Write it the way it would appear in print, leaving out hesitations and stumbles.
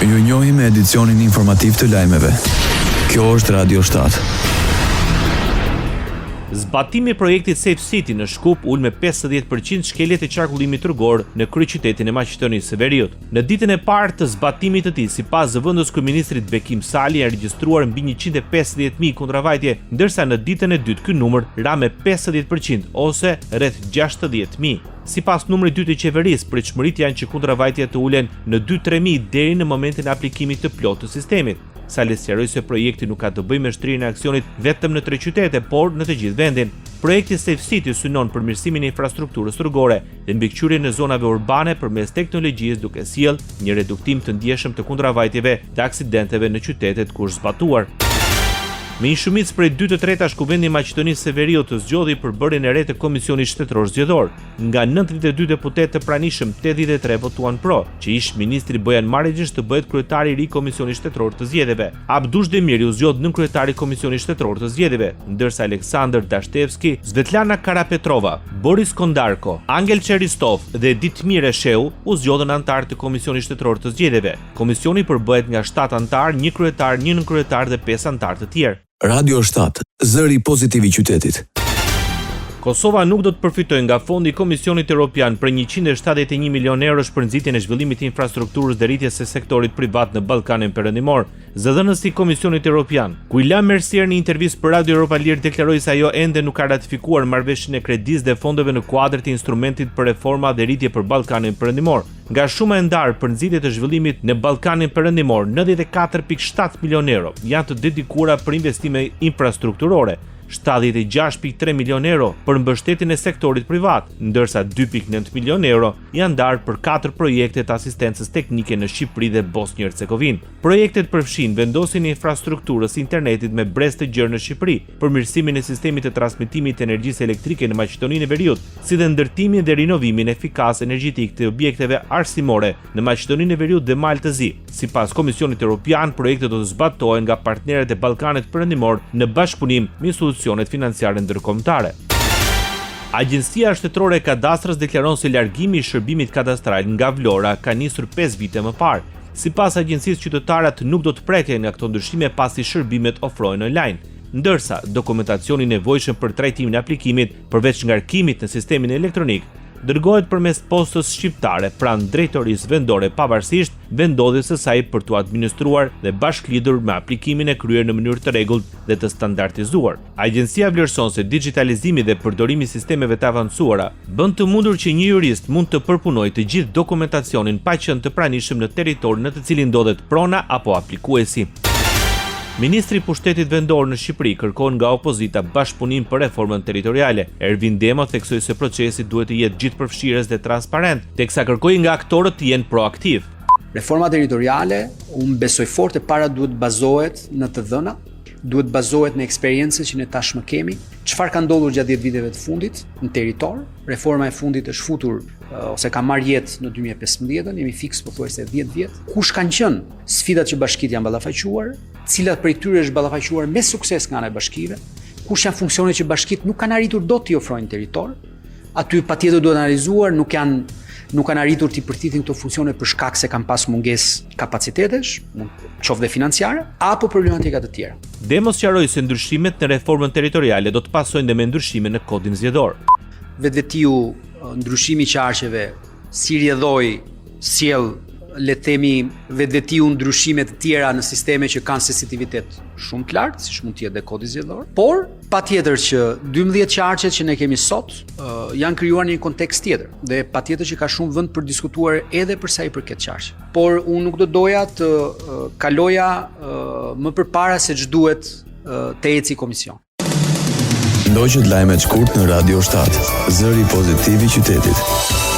Ju njohim me edicionin informativ të lajmeve. Kjo është Radio 7. Zbatimi i projektit Safe City në Shkup ul me 50% shkeljet e qarkullimit rrugor në kryeqytetin e Maqedonisë së Veriut. Në ditën e parë të zbatimit të tij, sipas zëvendës kryeministrit Bekim Sali, janë regjistruar mbi 150.000 kundravajtje, ndërsa në ditën e dytë ky numër ra me 50% ose rreth 60.000. Sipas numrit dytë të qeverisë, pritshmëritë janë që kundravajtjet të ulen në 2-3.000 deri në momentin e aplikimit të plotë të sistemit. Sali sqaroi se projekti nuk ka të bëjë me shtrirjen e aksionit vetëm në 3 qytete, por në të gjithë vendin. Projekti Safe City synon përmirësimin e infrastrukturës rrugore dhe mbikëqyrjen e zonave urbane përmes teknologjisë, duke sjellë një reduktim të ndjeshëm të kundravajtjeve dhe aksidenteve në qytetet ku është zbatuar. Me një shumicë prej 2/3 Kuvendi i Maqedonisë së Veriut të zgjodhi përbërjen e re të Komisionit Shtetëror Zgjedhor. Nga 92 deputetë të pranishëm, 83 votuan pro, që ish ministri Bojan Marigjish të bëhet kryetari i ri i Komisionit Shtetëror të Zgjedhjeve. Abdush Demiri u zgjodh nën kryetari i Komisionit Shtetëror të Zgjedhjeve, ndërsa Aleksandr Dashtevski, Svetlana Karapetrova, Boris Kondarko, Angel Cheristov dhe Ditmir Esheu u zgjodhën antar të Komisionit Shtetëror të Zgjedhjeve. Komisioni përbëhet nga 7 antar, 1 kryetar, 1 nënkryetar dhe 5 antar të tjerë. Radio 7, zëri pozitiv i qytetit. Kosova nuk do të përfitojë nga fondi i Komisionit Evropian për 171 milion eurosh për nxitjen e zhvillimit të infrastrukturës dhe rritjes së sektorit privat në Ballkanin Perëndimor. Zëdhënësi i Komisionit Evropian, Kuila Mercier në intervistë për Radio Europa Lirë deklaroi se ajo ende nuk ka ratifikuar marrëveshjen e kredisë dhe fondeve në kuadër të instrumentit për reforma dhe rritje për Ballkanin Perëndimor. Nga shuma e ndarë për nxitje të zhvillimit në Ballkanin Perëndimor, 94.7 milion euro janë të dedikuara për investime infrastrukturore. 76.3 milion euro për mbështetjen e sektorit privat, ndërsa 2.9 milion euro janë ndarë për 4 projekte të asistencës teknike në Shqipëri dhe Bosnjë-Hercegovinë. Projektet përfshin vendosjen e infrastrukturës internetit me brez të gjerë në Shqipëri, përmirësimin e sistemit të transmetimit të energjisë elektrike në Maqedoninë e Veriut, si dhe ndërtimin dhe rinovimin efikas energjetik të objekteve arsimore në Maqedoninë e Veriut dhe Malë të Zi. Sipas Komisionit Evropian, projektet do të zbatohen nga partnerët e Ballkanit Perëndimor në bashkëpunim me institucionet financiare ndërkombëtare. Agjencia Shtetërore e Kadastrës deklaron se largimi i shërbimit kadastral nga Vlora ka nisur 5 vite më parë. Sipas agjencisë, qytetarët nuk do të preken nga këto ndryshime pasi shërbimet ofrohen online, ndërsa dokumentacioni i nevojshëm për trajtimin e aplikimit, përveç ngarkimit në sistemin elektronik, dërgohet përmes postës shqiptare pranë drejtorisë vendore pavarësisht vendodhjes së saj për t'u administruar dhe bashkëlidhur me aplikimin e kryer në mënyrë të rregullt dhe të standardizuar. Agjencia vlerëson se digitalizimi dhe përdorimi i sistemeve të avancuara bën të mundur që një jurist mund të përpunojë të gjithë dokumentacionin pa qenë të pranishëm në territorin në të cilin ndodhet prona apo aplikuesi. Ministri i Pushtetit Vendor në Shqipëri kërkon nga opozita bashkëpunim për reformën territoriale. Ervin Demo theksoi se procesi duhet të jetë gjithëpërfshirës dhe transparent, teksa kërkoi nga aktorët të jenë proaktiv. Reforma territoriale, unë besoj fort e para duhet bazohet në të dhëna, duhet bazohet në eksperiencën që ne tashmë kemi. Çfarë ka ndodhur gjatë 10 viteve të fundit në territor? Reforma e fundit është futur ose ka marrë jetë në 2015, jemi fiks pothuajse 10 vjet. Kush kanë qenë sfidat që bashkitë janë ballafaqur, cilat prej tyre është ballafaqur me sukses nga ana e bashkive, kush janë funksionet që bashkitë nuk kanë arritur dot t'i ofrojnë territor, aty patjetër duhet analizuar, nuk kanë arritur t'i përtitin këto funksione për shkak se kanë pas mungesë kapacitetesh, qoftë dhe financiare, apo problematika të tjera. Demos sqaroi se ndryshimet në reformën territoriale do të pasojnë dhe me ndryshime në kodin zgjedhor. Vetvetiu ndryshimi i qarqeve si rrjedhoi sjell le të themi vetvetiu ndryshime të tjera në sisteme që kanë sensitivitet shumë të lartë, siç mund të jetë dhe kodi zgjedhor, por patjetër që 12 qarqet që ne kemi sot janë krijuar në një kontekst tjetër dhe patjetër që ka shumë vend për diskutuar edhe për sa i përket qarqeve. Por unë nuk do doja të kaloja më përpara se ç'duhet të eci komision. Ndoqët lajmet shkurt në Radio 7, zëri pozitiv i qytetit.